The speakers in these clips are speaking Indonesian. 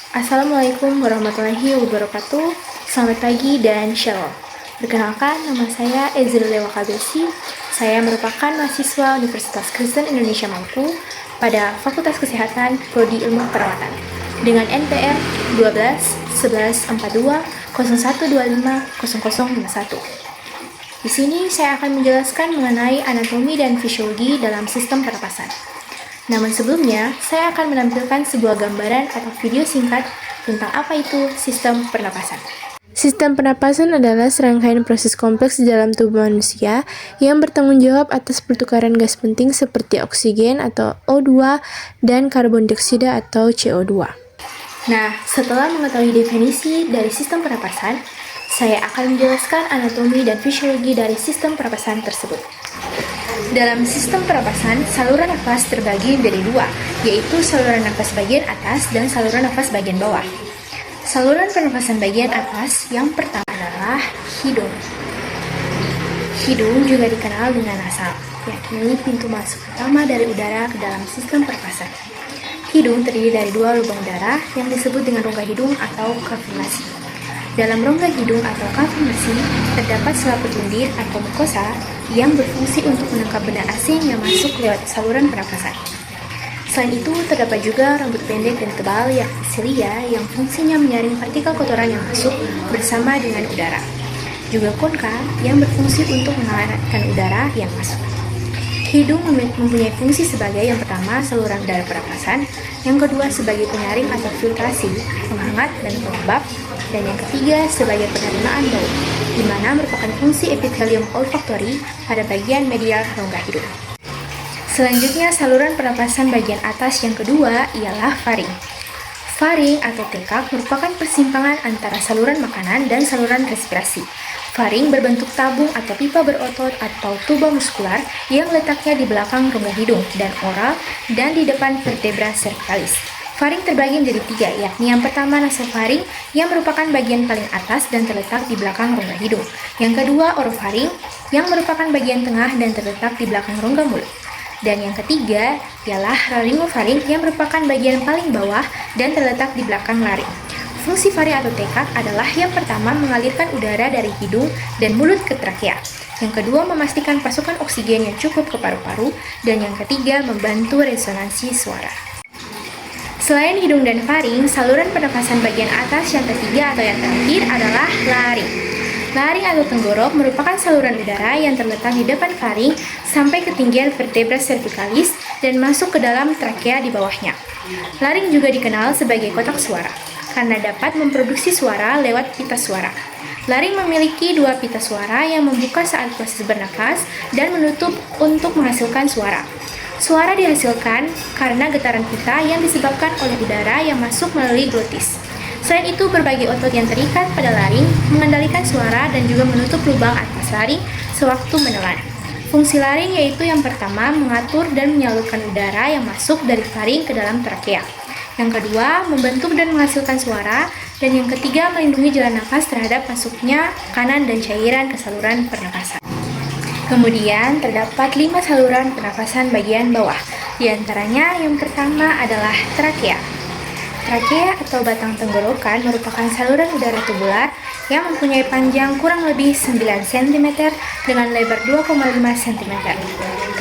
Assalamualaikum warahmatullahi wabarakatuh. Selamat pagi dan shalom. Perkenalkan, nama saya Ezra Lewa Kabesi. Saya merupakan mahasiswa Universitas Kristen Indonesia Maluku pada Fakultas Kesehatan Prodi Ilmu Perawatan dengan NPR 12 11 42 0125 0051. Di sini saya akan menjelaskan mengenai anatomi dan fisiologi dalam sistem pernapasan. Namun sebelumnya, saya akan menampilkan sebuah gambaran atau video singkat tentang apa itu sistem pernapasan. Sistem pernapasan adalah serangkaian proses kompleks di dalam tubuh manusia yang bertanggung jawab atas pertukaran gas penting seperti oksigen atau O2 dan karbon dioksida atau CO2. Nah, setelah mengetahui definisi dari sistem pernapasan, saya akan menjelaskan anatomi dan fisiologi dari sistem pernapasan tersebut. Dalam sistem pernapasan, saluran nafas terbagi menjadi dua, yaitu saluran nafas bagian atas dan saluran nafas bagian bawah. Saluran pernapasan bagian atas yang pertama adalah hidung. Hidung juga dikenal dengan nasal, yakni pintu masuk utama dari udara ke dalam sistem pernapasan. Hidung terdiri dari dua lubang udara yang disebut dengan rongga hidung atau kapilasi. Dalam rongga hidung atau kapilasi terdapat selaput lendir atau mukosa yang berfungsi untuk menangkap benda asing yang masuk lewat saluran pernapasan. Selain itu, terdapat juga rambut pendek dan tebal yakni silia yang fungsinya menyaring partikel kotoran yang masuk bersama dengan udara. Juga konka yang berfungsi untuk menghangatkan udara yang masuk. Hidung mempunyai fungsi sebagai yang pertama saluran udara pernapasan, yang kedua sebagai penyaring atau filtrasi, penghangat dan pelembab, dan yang ketiga sebagai penerimaan bau, di mana merupakan fungsi epitelium olfaktori pada bagian medial rongga hidung. Selanjutnya, saluran pernapasan bagian atas yang kedua ialah faring. Faring atau tekak merupakan persimpangan antara saluran makanan dan saluran respirasi. Faring berbentuk tabung atau pipa berotot atau tuba muskular yang letaknya di belakang rongga hidung dan oral dan di depan vertebra cervicalis. Faring terbagi menjadi tiga, yakni yang pertama nasofaring yang merupakan bagian paling atas dan terletak di belakang rongga hidung. Yang kedua orofaring yang merupakan bagian tengah dan terletak di belakang rongga mulut. Dan yang ketiga ialah laryngofaring yang merupakan bagian paling bawah dan terletak di belakang laring. Fungsi faring atau tekak adalah yang pertama mengalirkan udara dari hidung dan mulut ke trakea. Yang kedua memastikan pasokan oksigen yang cukup ke paru-paru. Dan yang ketiga membantu resonansi suara. Selain hidung dan faring, saluran pernapasan bagian atas yang ketiga atau yang terakhir adalah laring. Laring atau tenggorok merupakan saluran udara yang terletak di depan faring sampai ketinggian vertebra cervicalis dan masuk ke dalam trakea di bawahnya. Laring juga dikenal sebagai kotak suara karena dapat memproduksi suara lewat pita suara. Laring memiliki dua pita suara yang membuka saat proses bernafas dan menutup untuk menghasilkan suara. Suara dihasilkan karena getaran pita yang disebabkan oleh udara yang masuk melalui glotis. Selain itu, berbagai otot yang terikat pada laring mengendalikan suara dan juga menutup lubang atas laring sewaktu menelan. Fungsi laring yaitu yang pertama mengatur dan menyalurkan udara yang masuk dari faring ke dalam trakea. Yang kedua, membentuk dan menghasilkan suara. Dan yang ketiga, melindungi jalan nafas terhadap masuknya makanan dan cairan ke saluran pernapasan. Kemudian, terdapat 5 saluran pernapasan bagian bawah. Di antaranya, yang pertama adalah trakea. Trakea atau batang tenggorokan merupakan saluran udara tubular yang mempunyai panjang kurang lebih 9 cm dengan lebar 2,5 cm.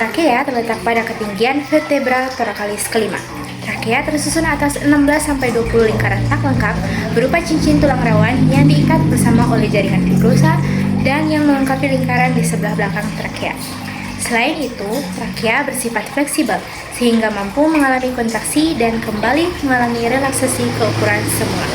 Trakea terletak pada ketinggian vertebra thoracalis kelima. Trakea tersusun atas 16-20 lingkaran tak lengkap berupa cincin tulang rawan yang diikat bersama oleh jaringan fibrosa dan yang melengkapi lingkaran di sebelah belakang trakea. Selain itu, trakea bersifat fleksibel sehingga mampu mengalami kontraksi dan kembali mengalami relaksasi ke ukuran semula.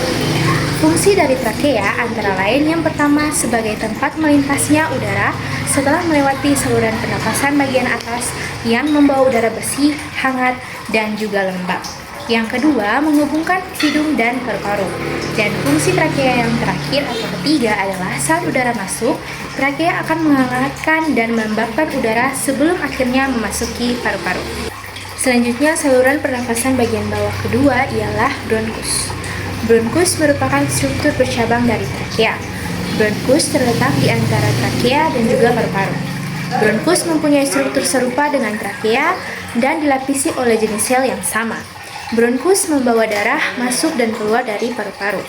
Fungsi dari trakea antara lain yang pertama sebagai tempat melintasnya udara setelah melewati saluran pernapasan bagian atas yang membawa udara bersih, hangat, dan juga lembab. Yang kedua, menghubungkan hidung dan paru-paru. Dan fungsi trakea yang terakhir atau ketiga adalah saat udara masuk, trakea akan menghangatkan dan melembabkan udara sebelum akhirnya memasuki paru-paru. Selanjutnya, saluran pernapasan bagian bawah kedua ialah bronkus. Bronkus merupakan struktur bercabang dari trakea. Bronkus terletak di antara trakea dan juga paru-paru. Bronkus mempunyai struktur serupa dengan trakea dan dilapisi oleh jenis sel yang sama. Bronkus membawa darah masuk dan keluar dari paru-paru.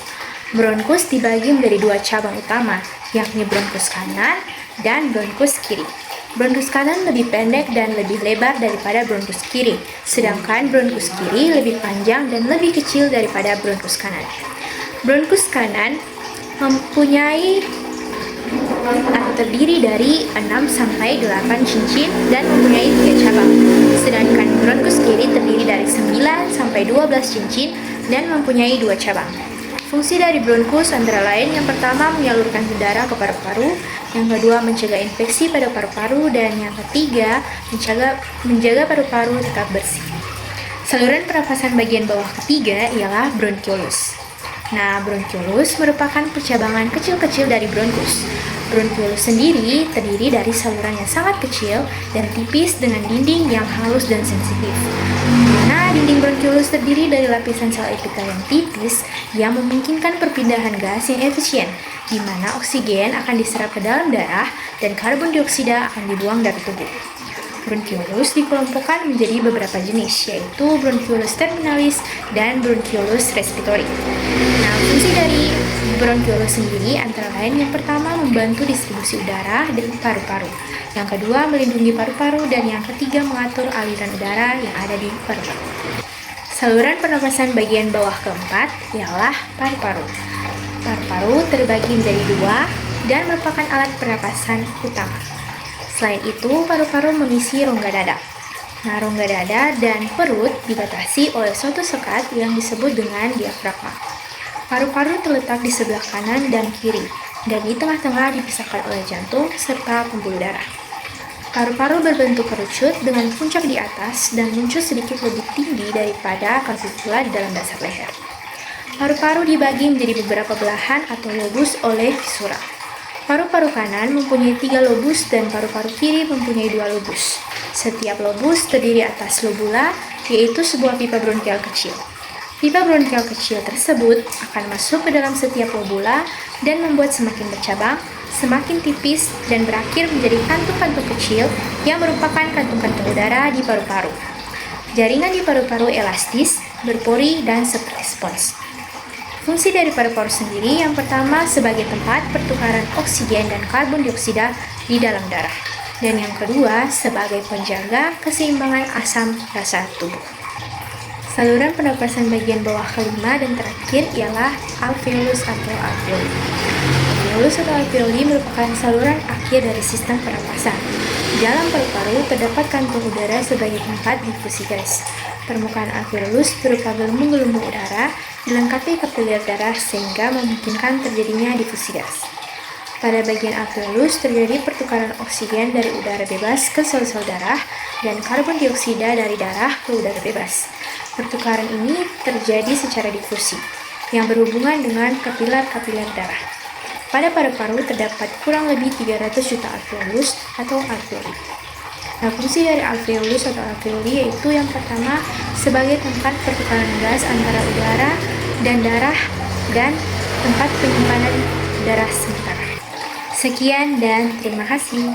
Bronkus dibagi menjadi dua cabang utama, yakni bronkus kanan dan bronkus kiri. Bronkus kanan lebih pendek dan lebih lebar daripada bronkus kiri, sedangkan bronkus kiri lebih panjang dan lebih kecil daripada bronkus kanan. Bronkus kanan mempunyai atau terdiri dari 6 sampai 8 cincin dan mempunyai 3 cabang. Sedangkan bronkus kiri terdiri dari 9 sampai 12 cincin dan mempunyai 2 cabang. Fungsi dari bronkus antara lain yang pertama menyalurkan darah ke paru-paru, yang kedua mencegah infeksi pada paru-paru, dan yang ketiga menjaga paru-paru tetap bersih. Saluran pernapasan bagian bawah ketiga ialah bronkiolus. Nah, bronkiolus merupakan percabangan kecil-kecil dari bronkus. Bronkiolus sendiri terdiri dari saluran yang sangat kecil dan tipis dengan dinding yang halus dan sensitif. Nah, dinding bronkiolus terdiri dari lapisan sel epitel yang tipis yang memungkinkan perpindahan gas yang efisien, di mana oksigen akan diserap ke dalam darah dan karbon dioksida akan dibuang dari tubuh. Bronkiolus dikelompokkan menjadi beberapa jenis, yaitu bronkiolus terminalis dan bronkiolus respiratory. Nah, fungsi dari bronkiolus sendiri antara lain yang pertama membantu distribusi udara dari paru-paru, yang kedua melindungi paru-paru, dan yang ketiga mengatur aliran udara yang ada di paru-paru. Saluran pernapasan bagian bawah keempat ialah paru-paru. Paru-paru terbagi menjadi dua dan merupakan alat pernapasan utama. Selain itu, paru-paru mengisi rongga dada. Nah, rongga dada dan perut dibatasi oleh suatu sekat yang disebut dengan diafragma. Paru-paru terletak di sebelah kanan dan kiri, dan di tengah-tengah dipisahkan oleh jantung serta pembuluh darah. Paru-paru berbentuk kerucut dengan puncak di atas dan muncul sedikit lebih tinggi daripada kartipula di dalam dasar leher. Paru-paru dibagi menjadi beberapa belahan atau lobus oleh visura. Paru-paru kanan mempunyai 3 lobus dan paru-paru kiri mempunyai 2 lobus. Setiap lobus terdiri atas lobula, yaitu sebuah pipa bronkial kecil. Pipa bronkial kecil tersebut akan masuk ke dalam setiap lobula dan membuat semakin bercabang, semakin tipis, dan berakhir menjadi kantung-kantung kecil yang merupakan kantung-kantung udara di paru-paru. Jaringan di paru-paru elastis, berpori, dan seperti spons. Fungsi dari paru-paru sendiri yang pertama sebagai tempat pertukaran oksigen dan karbon dioksida di dalam darah, dan yang kedua sebagai penjaga keseimbangan asam rasa tubuh. Saluran pernapasan bagian bawah kelima dan terakhir ialah alveolus atau alveoli. Alveolus atau alveoli merupakan saluran akhir dari sistem pernapasan. Di dalam paru-paru terdapat kantung udara sebagai tempat difusi gas. Permukaan alveolus berupa gelembung-gelembung udara dilengkapi kapiler darah sehingga memungkinkan terjadinya difusi gas. Pada bagian alveolus terjadi pertukaran oksigen dari udara bebas ke sel-sel darah dan karbon dioksida dari darah ke udara bebas. Pertukaran ini terjadi secara difusi yang berhubungan dengan kapiler-kapiler darah. Pada paru-paru terdapat kurang lebih 300 juta alveolus atau alveoli. Nah, fungsi dari alveolus atau alveoli yaitu yang pertama sebagai tempat pertukaran gas antara udara dan darah dan tempat penyimpanan darah sementara. Sekian dan terima kasih.